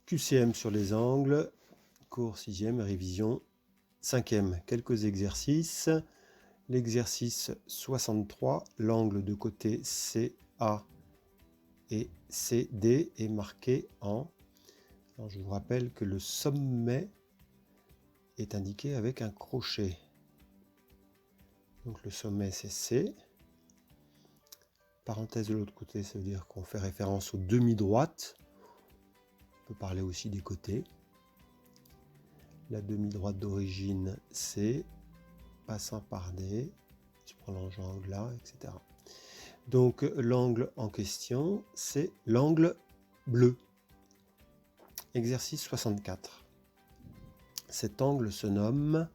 QCM sur les angles, cours 6e, révision 5e. Quelques exercices. L'exercice 63, l'angle de côté CA et CD est marqué en... Alors je vous rappelle que le sommet est indiqué avec un crochet. Donc le sommet c'est C. Parenthèse de l'autre côté, ça veut dire qu'on fait référence aux demi-droites. On peut parler aussi des côtés. La demi-droite d'origine C, passant par D, je prends l'angle là, etc. Donc l'angle en question, c'est l'angle bleu. Exercice 64. Cet angle se nomme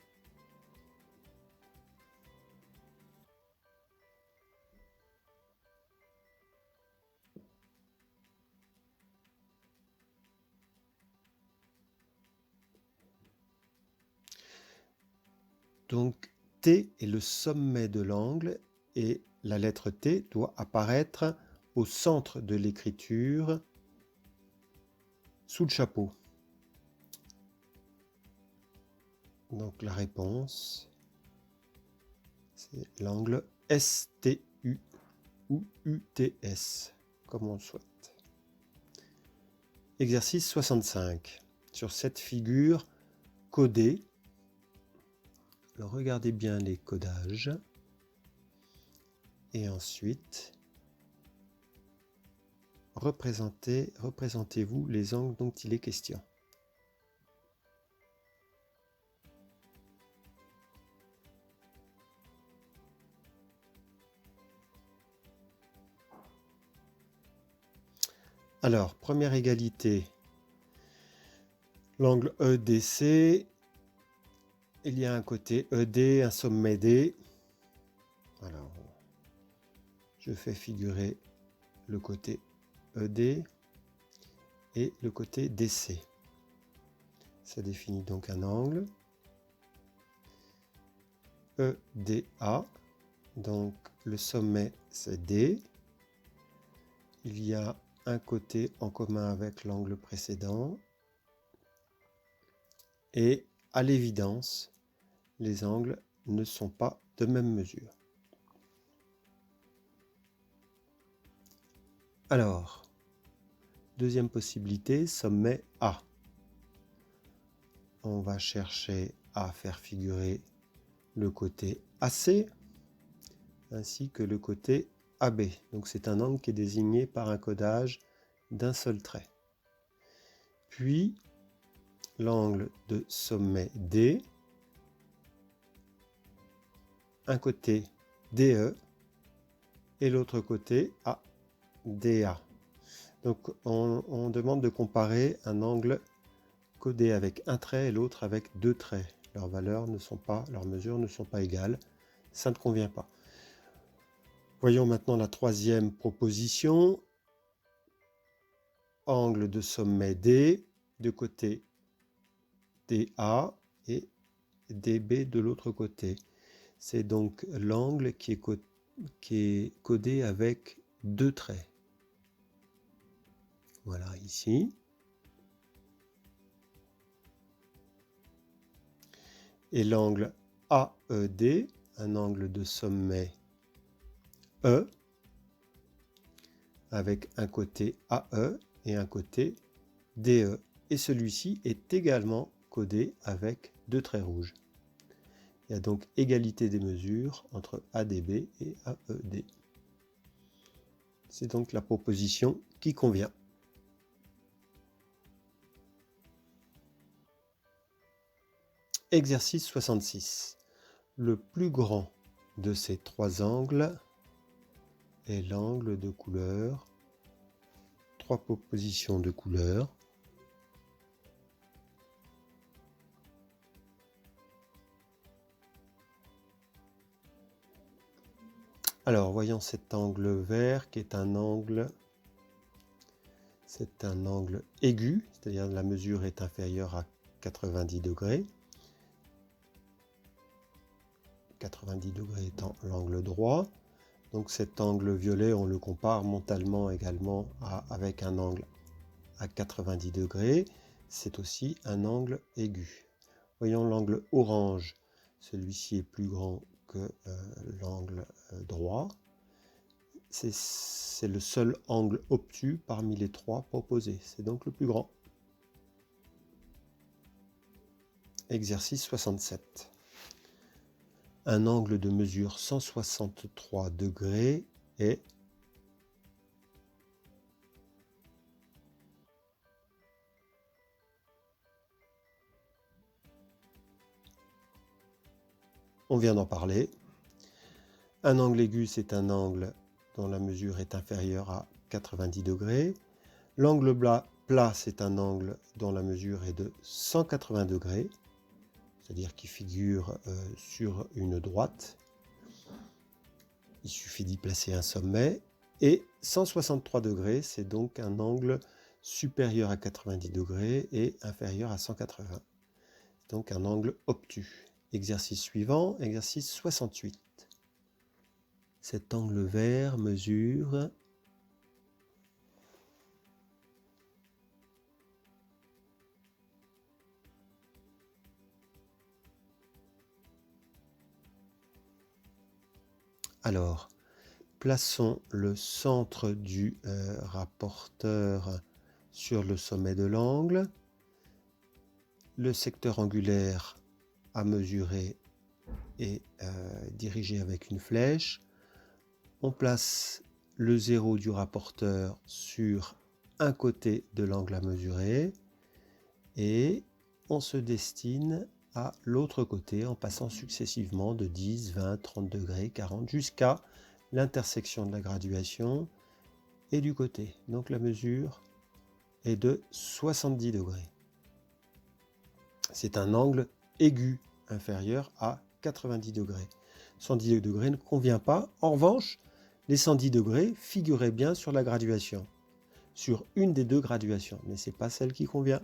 donc T est le sommet de l'angle et la lettre T doit apparaître au centre de l'écriture sous le chapeau. Donc la réponse, c'est l'angle STU ou UTS, comme on le souhaite. Exercice 65. Sur cette figure codée, alors regardez bien les codages et ensuite représentez-vous les angles dont il est question. Alors, première égalité, l'angle EDC, il y a un côté ED, un sommet D. Alors, je fais figurer le côté ED et le côté DC. Ça définit donc un angle EDA, donc le sommet c'est D. Il y a un côté en commun avec l'angle précédent et à l'évidence, les angles ne sont pas de même mesure. Alors, deuxième possibilité, sommet A. On va chercher à faire figurer le côté AC ainsi que le côté AB. Donc c'est un angle qui est désigné par un codage d'un seul trait. Puis l'angle de sommet D, un côté DE et l'autre côté ADA. Donc on demande de comparer un angle codé avec un trait et l'autre avec deux traits. Leurs mesures ne sont pas égales. Ça ne convient pas. Voyons maintenant la troisième proposition. Angle de sommet D, de côté DA et DB de l'autre côté. C'est donc l'angle qui est codé avec deux traits. Voilà ici. Et l'angle AED, un angle de sommet E, avec un côté AE et un côté DE. Et celui-ci est également codé avec deux traits rouges. Il y a donc égalité des mesures entre ADB et AED. C'est donc la proposition qui convient. Exercice 66. Le plus grand de ces trois angles est l'angle de couleur. Trois propositions de couleurs. Alors, voyons cet angle vert qui est un angle aigu, c'est-à-dire la mesure est inférieure à 90 degrés. 90 degrés étant l'angle droit. Donc cet angle violet, on le compare mentalement également avec un angle à 90 degrés. c'est aussi un angle aigu. Voyons l'angle orange, celui-ci est plus grand que l'angle droit. C'est le seul angle obtus parmi les trois proposés, c'est donc le plus grand. Exercice 67. Un angle de mesure 163 degrés est on vient d'en parler. Un angle aigu, c'est un angle dont la mesure est inférieure à 90 degrés. L'angle plat, c'est un angle dont la mesure est de 180 degrés, c'est-à-dire qui figure sur une droite. Il suffit d'y placer un sommet. Et 163 degrés, c'est donc un angle supérieur à 90 degrés et inférieur à 180. Donc un angle obtus. Exercice suivant, exercice 68. Cet angle vert mesure alors, plaçons le centre du rapporteur sur le sommet de l'angle. Le secteur angulaire à mesurer est dirigé avec une flèche. On place le zéro du rapporteur sur un côté de l'angle à mesurer et on se destine à l'autre côté en passant successivement de 10, 20, 30 degrés, 40 jusqu'à l'intersection de la graduation et du côté. Donc la mesure est de 70 degrés. C'est un angle aigu inférieur à 90 degrés. 110 degrés ne convient pas. En revanche, les 110 degrés figuraient bien sur la graduation, sur une des deux graduations, mais ce n'est pas celle qui convient.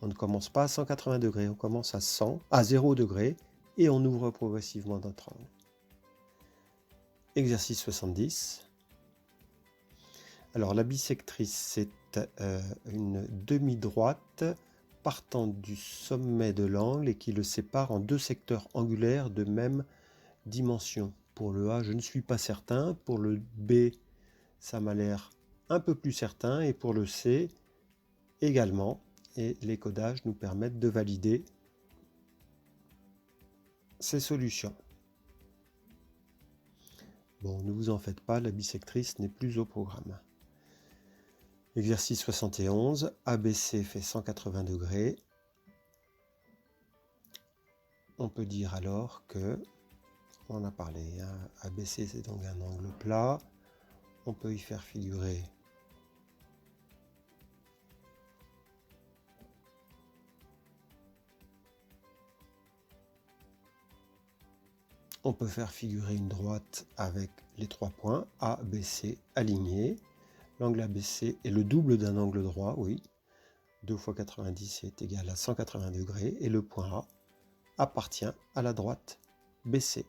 On ne commence pas à 180 degrés, on commence à 0 degrés et on ouvre progressivement notre angle. Exercice 70. Alors la bisectrice, c'est une demi-droite partant du sommet de l'angle et qui le sépare en deux secteurs angulaires de même dimension. Pour le A, je ne suis pas certain. Pour le B, ça m'a l'air un peu plus certain. Et pour le C, également. Et les codages nous permettent de valider ces solutions. Bon, ne vous en faites pas, la bisectrice n'est plus au programme. Exercice 71, ABC fait 180 degrés. On peut dire alors que, on a parlé, hein, ABC c'est donc un angle plat. On peut y faire figurer une droite avec les trois points A, B, C alignés. L'angle ABC est le double d'un angle droit, oui. 2 fois 90 est égal à 180 degrés et le point A appartient à la droite BC.